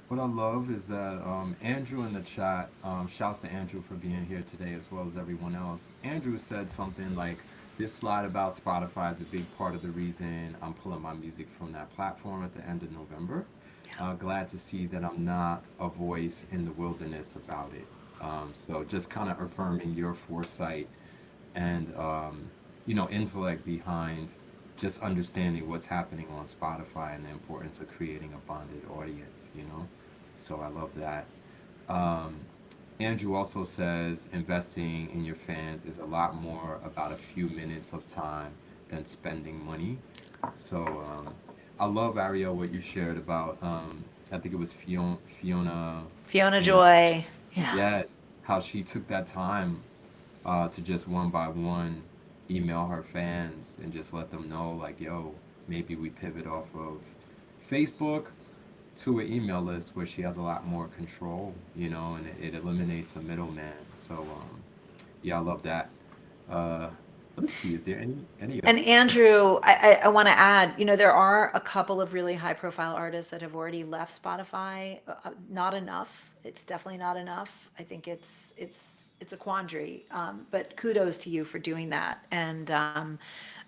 What I love is that Andrew in the chat, shouts to Andrew for being here today as well as everyone else. Andrew said something like, this slide about Spotify is a big part of the reason I'm pulling my music from that platform at the end of November. Glad to see that I'm not a voice in the wilderness about it. So just kind of affirming your foresight and intellect behind just understanding what's happening on Spotify and the importance of creating a bonded audience. So I love that. Um, Andrew also says investing in your fans is a lot more about a few minutes of time than spending money. So I love, Ariel, what you shared about, I think it was Fiona Fiona in the, Joy. Yeah. yeah, how she took that time to just one by one email her fans and just let them know, like, yo, maybe we pivot off of Facebook to an email list where she has a lot more control, and it eliminates a middleman. So, yeah, I love that. Uh, let's see, is there any And others? Andrew, I want to add, there are a couple of really high profile artists that have already left Spotify. Not enough. It's definitely not enough. I think it's a quandary. But kudos to you for doing that. And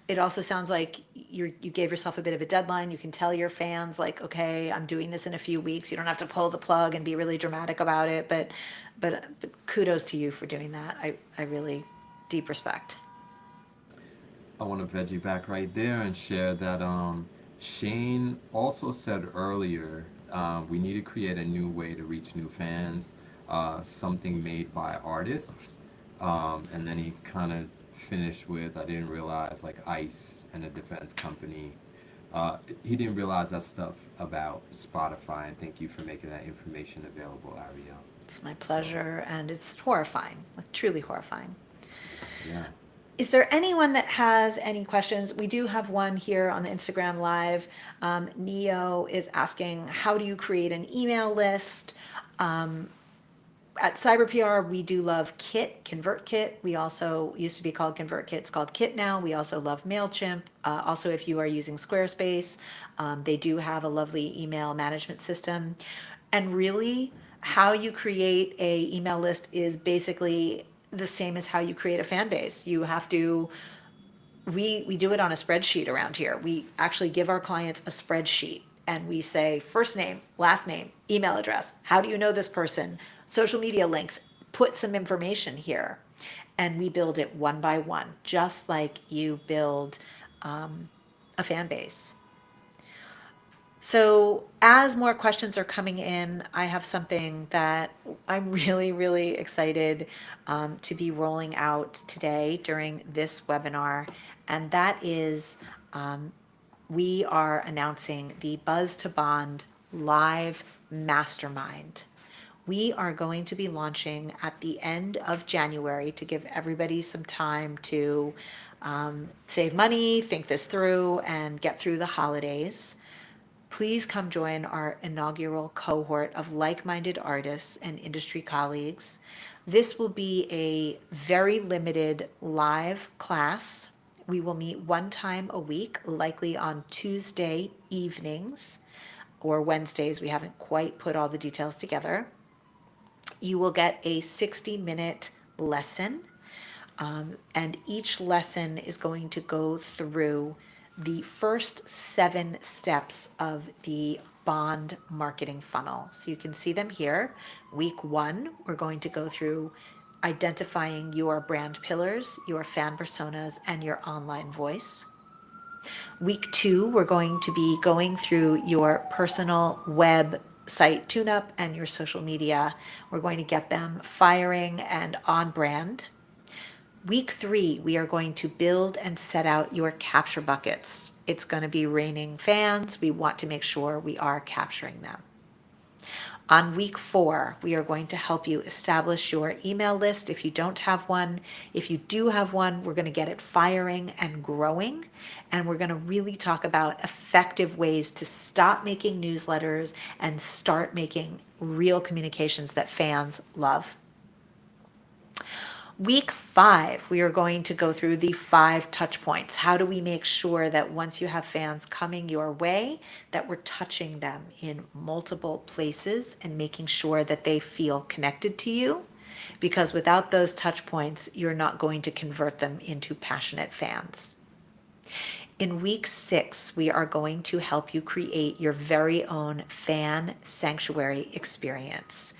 it also sounds like you gave yourself a bit of a deadline. You can tell your fans like, okay, I'm doing this in a few weeks. You don't have to pull the plug and be really dramatic about it. But kudos to you for doing that. I really deep respect. I want to veg you back right there and share that Shane also said earlier we need to create a new way to reach new fans, something made by artists. And then he kind of finished with, I didn't realize, like ICE and a defense company. He didn't realize that stuff about Spotify, and thank you for making that information available, Ariel. It's my So, pleasure, and it's horrifying, like truly horrifying. yeah. Is there anyone that has any questions? We do have one here on the Instagram Live. Neo is asking, how do you create an email list? At CyberPR, we do love Kit, ConvertKit. We also used to be called ConvertKit. It's called Kit now. We also love MailChimp. Also, if you are using Squarespace, they do have a lovely email management system. And really, how you create a email list is basically the same as how you create a fan base. You have to we do it on a spreadsheet around here. We actually give our clients a spreadsheet and we say first name, last name, email address. How do you know this person? Social media links. Put some information here. And we build it one by one, just like you build a fan base. So, as more questions are coming in, I have something that I'm really, really excited to be rolling out today during this webinar, and that is we are announcing the Buzz to Bond live mastermind. We are going to be launching at the end of January to give everybody some time to save money, think this through, and get through the holidays. Please come join our inaugural cohort of like-minded artists and industry colleagues. This will be a very limited live class. We will meet one time a week, likely on Tuesday evenings or Wednesdays. We haven't quite put all the details together. You will get a 60-minute lesson, and each lesson is going to go through the first 7 steps of the bond marketing funnel. So you can see them here. Week 1, we're going to go through identifying your brand pillars, your fan personas, and your online voice. Week 2, we're going to be going through your personal website tune-up and your social media. We're going to get them firing and on brand. Week 3, we are going to build and set out your capture buckets. It's going to be raining fans. We want to make sure we are capturing them. On week 4, we are going to help you establish your email list if you don't have one. If you do have one, we're going to get it firing and growing. And we're going to really talk about effective ways to stop making newsletters and start making real communications that fans love. Week 5, we are going to go through the 5 touch points. How do we make sure that once you have fans coming your way, that we're touching them in multiple places and making sure that they feel connected to you? Because without those touch points, you're not going to convert them into passionate fans. In week 6, we are going to help you create your very own fan sanctuary experience.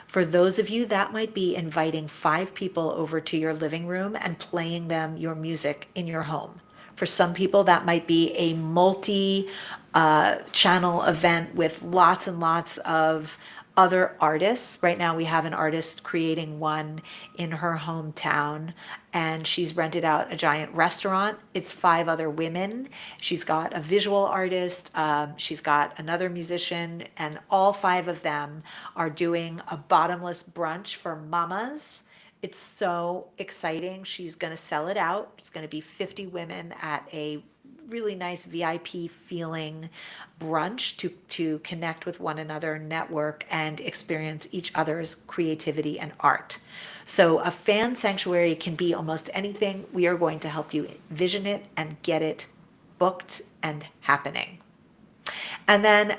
For those of you, that might be inviting 5 people over to your living room and playing them your music in your home. For some people, that might be a multi-channel event with lots and lots of other artists. Right now, we have an artist creating one in her hometown, and she's rented out a giant restaurant. It's 5 other women. She's got a visual artist, she's got another musician, and all 5 of them are doing a bottomless brunch for mamas. It's so exciting. She's going to sell it out. It's going to be 50 women at a really nice VIP feeling brunch to connect with one another, network, and experience each other's creativity and art. So a fan sanctuary can be almost anything. We are going to help you vision it and get it booked and happening. And then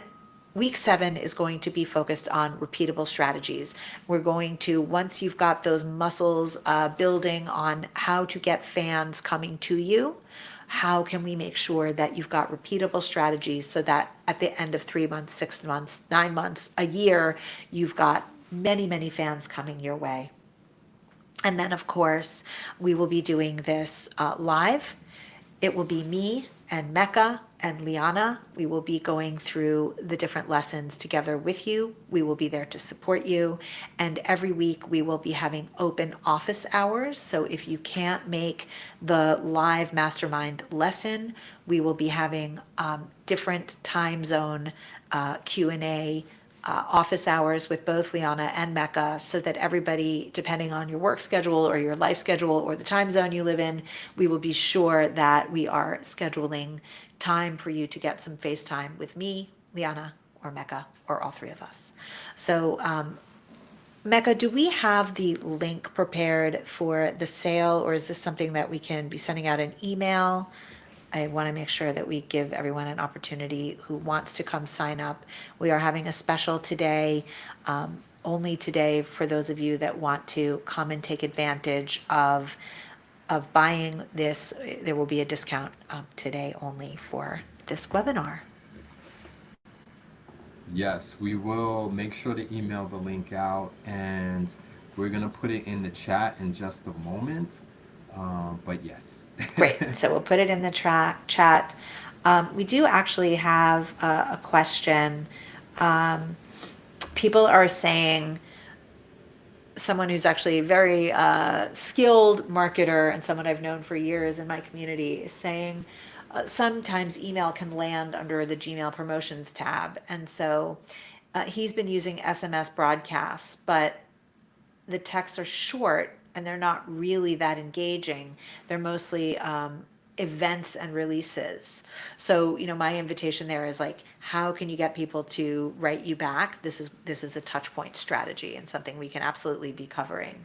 week 7 is going to be focused on repeatable strategies. We're going to, once you've got those muscles building on how to get fans coming to you, how can we make sure that you've got repeatable strategies so that at the end of 3 months, 6 months, 9 months, a year, you've got many, many fans coming your way. And then, of course, we will be doing this live. It will be me and Mecca and Liana. We will be going through the different lessons together with you. We will be there to support you. And every week we will be having open office hours. So if you can't make the live mastermind lesson, we will be having different time zone Q&A office hours with both Liana and Mecca so that everybody, depending on your work schedule or your life schedule or the time zone you live in, we will be sure that we are scheduling time for you to get some FaceTime with me, Liana, or Mecca, or all three of us. So, Mecca, do we have the link prepared for the sale, or is this something that we can be sending out an email? I want to make sure that we give everyone an opportunity who wants to come sign up. We are having a special today, only today, for those of you that want to come and take advantage of buying this. There will be a discount today only for this webinar. Yes, we will make sure to email the link out, and we're gonna put it in the chat in just a moment. But yes. Great. So we'll put it in the chat. We do actually have a question. Um, People are saying, someone who's actually a very skilled marketer and someone I've known for years in my community is saying sometimes email can land under the Gmail promotions tab. And so he's been using SMS broadcasts, but the texts are short and they're not really that engaging. They're mostly events and releases. So, my invitation there is like, how can you get people to write you back? This is a touch point strategy and something we can absolutely be covering.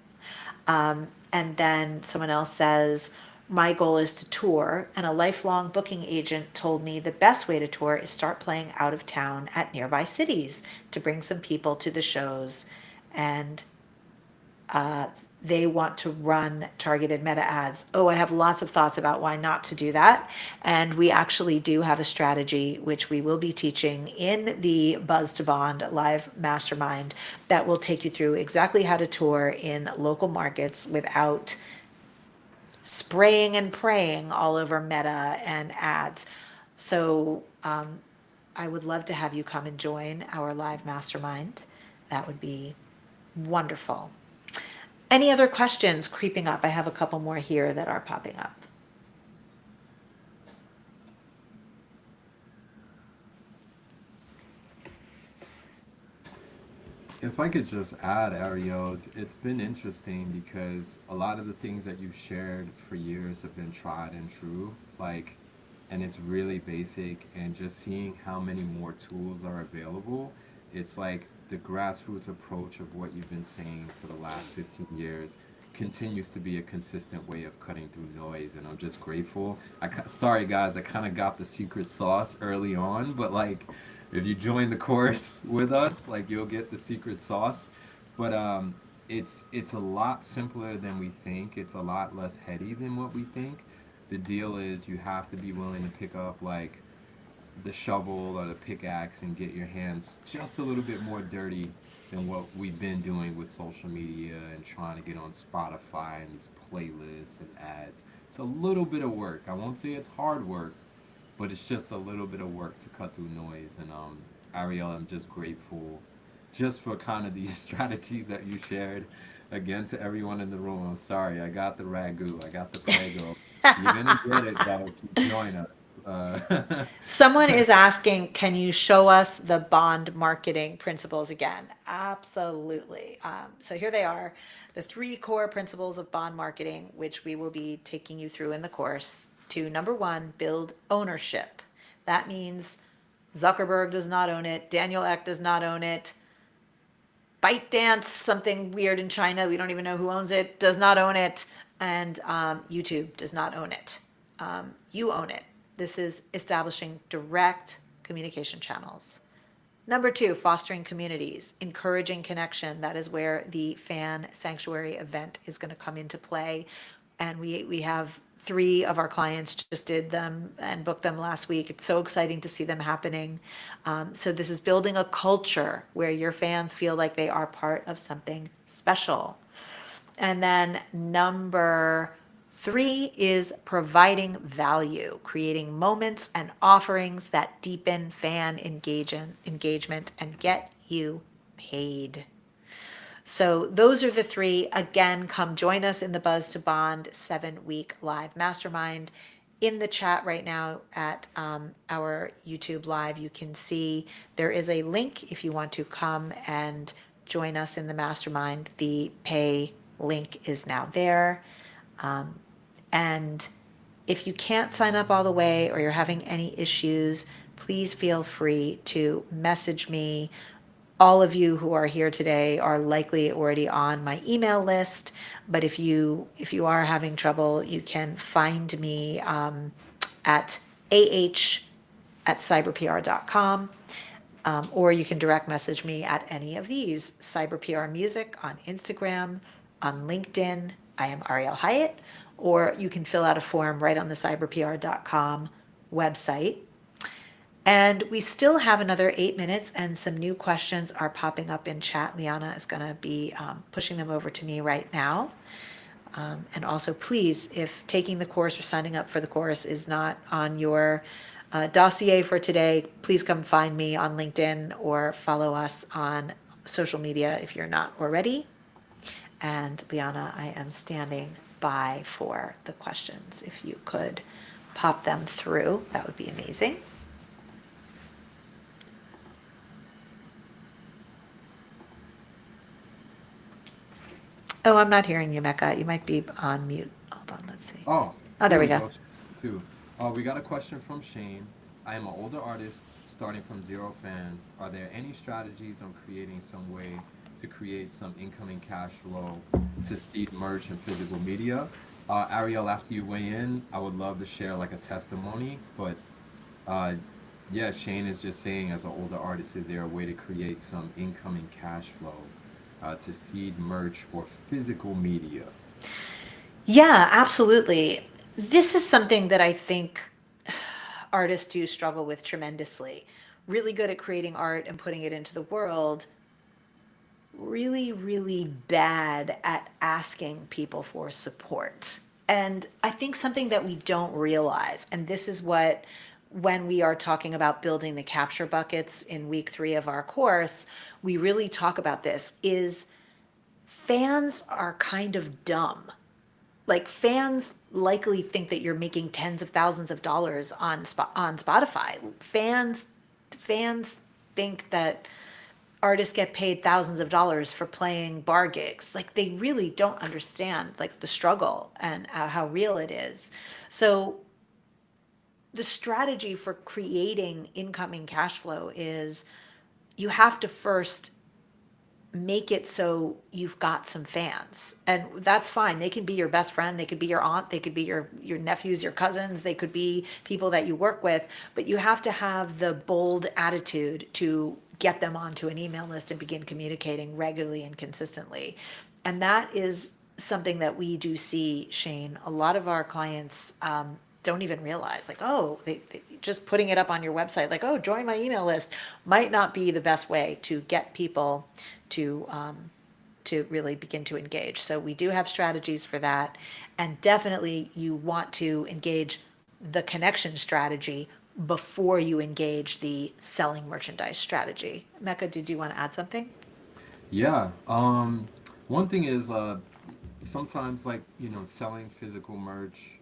And then someone else says, my goal is to tour, and a lifelong booking agent told me the best way to tour is start playing out of town at nearby cities to bring some people to the shows. And they want to run targeted meta ads. Oh, I have lots of thoughts about why not to do that. And we actually do have a strategy, which we will be teaching in the Buzz to Bond live mastermind, that will take you through exactly how to tour in local markets without spraying and praying all over meta and ads. So I would love to have you come and join our live mastermind. That would be wonderful. Any other questions creeping up? I have a couple more here that are popping up. If I could just add, Ariel, it's been interesting because a lot of the things that you've shared for years have been tried and true, like, and it's really basic, and just seeing how many more tools are available, it's like the grassroots approach of what you've been saying for the last 15 years continues to be a consistent way of cutting through noise, and I'm just grateful. Sorry guys, I kind of got the secret sauce early on, but like if you join the course with us, like you'll get the secret sauce. But it's a lot simpler than we think. It's a lot less heady than what we think. The deal is you have to be willing to pick up like the shovel or the pickaxe and get your hands just a little bit more dirty than what we've been doing with social media and trying to get on Spotify and these playlists and ads. It's a little bit of work. I won't say it's hard work, but it's just a little bit of work to cut through noise. And Ariel, I'm just grateful just for kind of these strategies that you shared. Again, to everyone in the room, I'm sorry, I got the ragu, I got the prego. You're gonna get it, though. Keep joining us. Someone is asking, can you show us the bond marketing principles again? Absolutely. So here they are, the three core principles of bond marketing, which we will be taking you through in the course. To number one, build ownership. That means Zuckerberg does not own it, Daniel Ek does not own it, ByteDance, something weird in China, we don't even know who owns it, does not own it, and YouTube does not own it. You own it. This is establishing direct communication channels. Number two, fostering communities, encouraging connection. That is where the fan sanctuary event is going to come into play. And we have three of our clients just did them and booked them last week. It's so exciting to see them happening. So this is building a culture where your fans feel like they are part of something special. And then number three is providing value, creating moments and offerings that deepen fan engagement and get you paid. So those are the three. Again, come join us in the Buzz to Bond 7-week live mastermind. in the chat right now at our YouTube live, you can see there is a link if you want to come and join us in the mastermind. The pay link is now there. And if you can't sign up all the way or you're having any issues, please feel free to message me. All of you who are here today are likely already on my email list, but if you are having trouble, you can find me at ah@cyberpr.com, or you can direct message me at any of these: CyberPR Music on Instagram, on LinkedIn. I am Ariel Hyatt, or you can fill out a form right on the cyberpr.com website. And we still have another 8 minutes, and some new questions are popping up in chat. Liana is going to be pushing them over to me right now. And also, please, if taking the course or signing up for the course is not on your dossier for today, please come find me on LinkedIn or follow us on social media if you're not already. And Liana, I am standing by for the questions. If you could pop them through, that would be amazing. Oh, I'm not hearing you, Mecca. You might be on mute. Hold on, let's see. Oh, Oh, there here we we go. go. Too. We got a question from Shane. I am an older artist starting from zero fans. Are there any strategies on creating some way to create some incoming cash flow to seed merch and physical media? Ariel, after you weigh in, I would love to share like a testimony, but uh, yeah, Shane is just saying, as an older artist, is there a way to create some incoming cash flow to seed merch or physical media? Yeah, absolutely. This is something that I think artists do struggle with tremendously. Really good at creating art and putting it into the world, really, really bad at asking people for support. And I think something that we don't realize, and this is what, when we are talking about building the capture buckets in week 3 of our course, we really talk about this, is fans are kind of dumb. Like, fans likely think that you're making tens of thousands of dollars on Spotify. Fans think that artists get paid thousands of dollars for playing bar gigs. Like, they really don't understand like the struggle and how real it is. So the strategy for creating incoming cash flow is you have to first make it so you've got some fans, and that's fine. They can be your best friend, they could be your aunt, they could be your nephews, your cousins, they could be people that you work with, but you have to have the bold attitude to get them onto an email list and begin communicating regularly and consistently. And that is something that we do see, Shane. A lot of our clients don't even realize, like, oh, just putting it up on your website, like, oh, join my email list, might not be the best way to get people to really begin to engage. So we do have strategies for that, and definitely you want to engage the connection strategy before you engage the selling merchandise strategy. Mecca, did you want to add something? Yeah. One thing is, sometimes like, selling physical merch,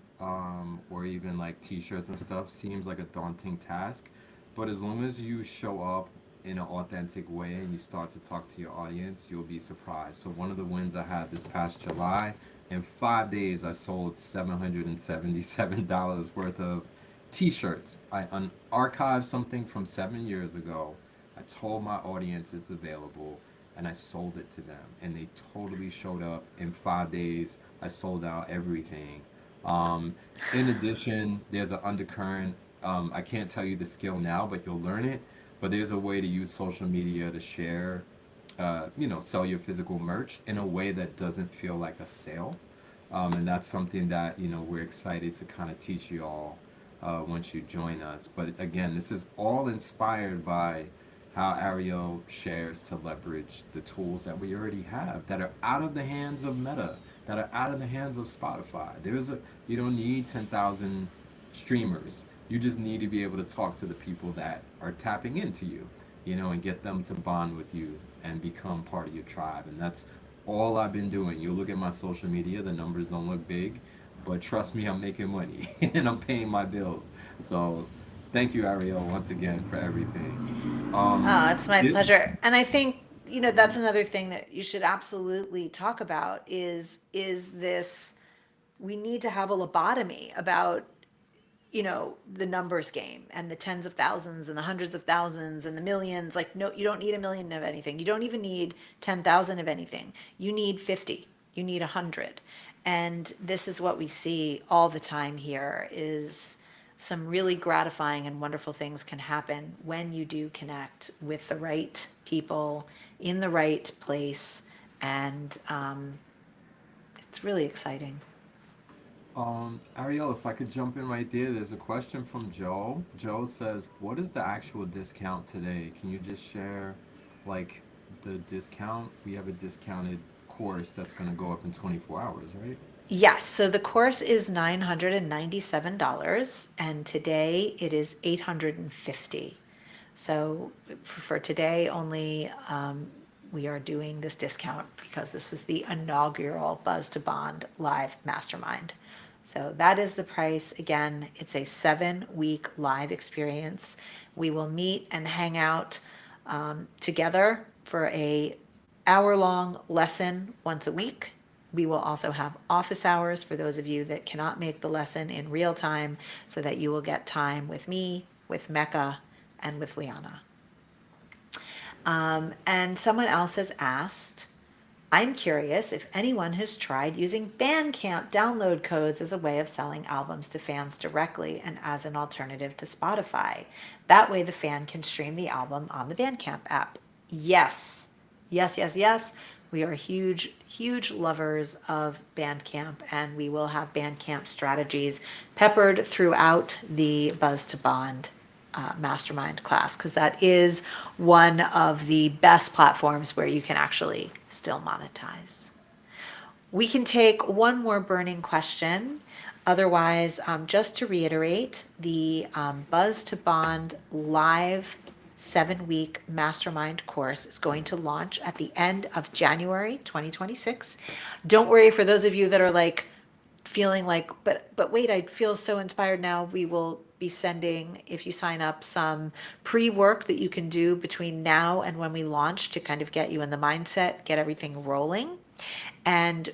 or even like t-shirts and stuff seems like a daunting task, but as long as you show up in an authentic way and you start to talk to your audience, you'll be surprised. So one of the wins I had this past July, in 5 days, I sold $777 worth of t-shirts. I archived something from 7 years ago. I told my audience it's available, and I sold it to them, and they totally showed up. In 5 days, I sold out everything. Um, in addition, there's an undercurrent. I can't tell you the skill now, but you'll learn it. But there's a way to use social media to share, sell your physical merch in a way that doesn't feel like a sale. And that's something that, we're excited to kind of teach you all once you join us. But again, this is all inspired by how Ariel shares to leverage the tools that we already have that are out of the hands of Meta, that are out of the hands of Spotify. You don't need 10,000 streamers. You just need to be able to talk to the people that are tapping into you, and get them to bond with you and become part of your tribe. And that's all I've been doing. You look at my social media, the numbers don't look big, but trust me, I'm making money and I'm paying my bills. So thank you, Ariel, once again for everything. Oh, it's my This, pleasure. And I think, that's another thing that you should absolutely talk about is this we need to have a lobotomy about, the numbers game and the tens of thousands and the hundreds of thousands and the millions. Like, no, you don't need a million of anything. You don't even need 10,000 of anything. You need 50. You need 100. And this is what we see all the time here is some really gratifying and wonderful things can happen when you do connect with the right people in the right place. And it's really exciting. Ariel, if I could jump in right there, there's a question from Joe. Joe says, "What is the actual discount today? Can you just share, like, the discount? We have a discounted course that's going to go up in 24 hours, right?" Yes, so the course is $997 and today it is 850. So for today only, we are doing this discount because this is the inaugural Buzz to Bond live mastermind. So that is the price. Again, it's a 7-week live experience. We will meet and hang out together for a hour-long lesson once a week. We will also have office hours for those of you that cannot make the lesson in real time so that you will get time with me, with Mecca, and with Liana. And someone else has asked, I'm curious if anyone has tried using Bandcamp download codes as a way of selling albums to fans directly and as an alternative to Spotify. That way the fan can stream the album on the Bandcamp app. Yes, yes, yes, yes. We are huge, huge lovers of Bandcamp, and we will have Bandcamp strategies peppered throughout the Buzz to Bond mastermind class because that is one of the best platforms where you can actually still monetize. We can take one more burning question. Otherwise, just to reiterate, the Buzz to Bond live 7-week mastermind course is going to launch at the end of January 2026. Don't worry for those of you that are like, feeling like, but wait, I feel so inspired now. We will be sending, if you sign up, some pre-work that you can do between now and when we launch to kind of get you in the mindset, get everything rolling. And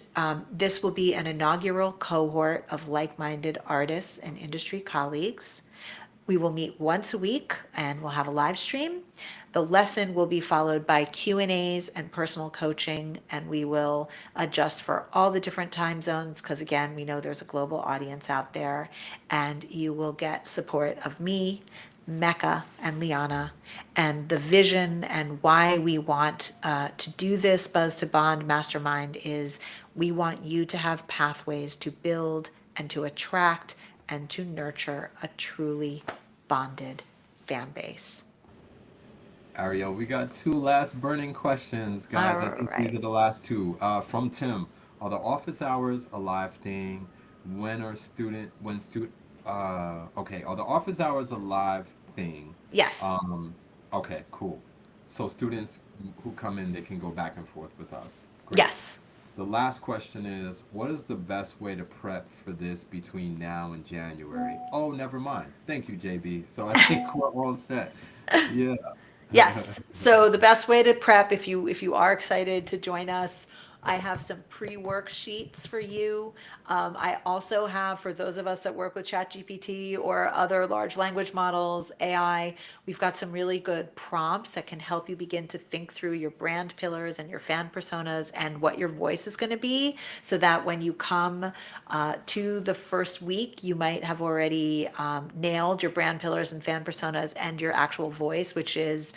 this will be an inaugural cohort of like-minded artists and industry colleagues. We will meet once a week and we'll have a live stream. The lesson will be followed by Q&As and personal coaching, and we will adjust for all the different time zones because again, we know there's a global audience out there, and you will get support of me, Mecca, and Liana, and the vision and why we want to do this Buzz to Bond mastermind is we want you to have pathways to build and to attract and to nurture a truly bonded fan base. Ariel, we got two last burning questions, guys. I All think these right. are the last two. From Tim, are the office hours a live thing? When student, okay, are the office hours a live thing? Yes. Um, okay, cool. So students who come in, they can go back and forth with us. Great. Yes. The last question is, what is the best way to prep for this between now and January? Oh, never mind. Thank you, JB. So I think we're all set. Yeah. Yes. So the best way to prep, if you are excited to join us, I have some pre-worksheets for you. I also have, for those of us that work with ChatGPT or other large language models, AI, we've got some really good prompts that can help you begin to think through your brand pillars and your fan personas and what your voice is going to be, so that when you come to the first week, you might have already nailed your brand pillars and fan personas and your actual voice, which is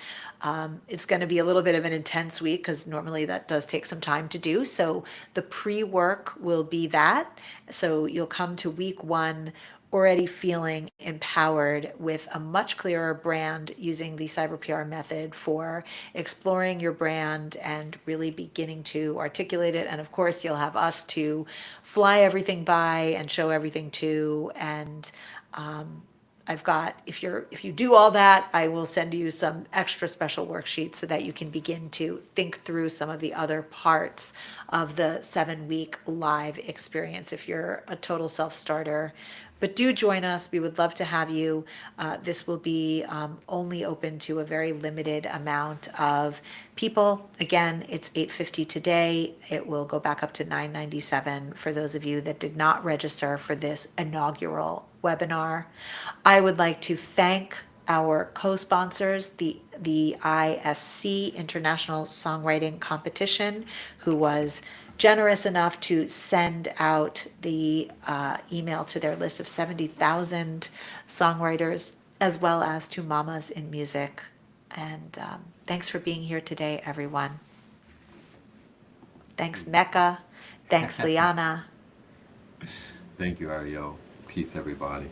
it's going to be a little bit of an intense week because normally that does take some time to do. So the pre-work will be that. So you'll come to week one already feeling empowered with a much clearer brand using the cyber PR method for exploring your brand and really beginning to articulate it. And of course, you'll have us to fly everything by and show everything to, and I've got, if you do all that, I will send you some extra special worksheets so that you can begin to think through some of the other parts of the 7 week live experience if you're a total self starter. But do join us. We would love to have you. This will be only open to a very limited amount of people. Again, it's $850 today. It will go back up to $997 for those of you that did not register for this inaugural webinar. I would like to thank our co-sponsors, the ISC International Songwriting Competition, who was generous enough to send out the email to their list of 70,000 songwriters, as well as to Mamas in Music. And thanks for being here today, everyone. Thanks, Mecca. Thanks, Liana. Thank you, Ariel. Peace, everybody.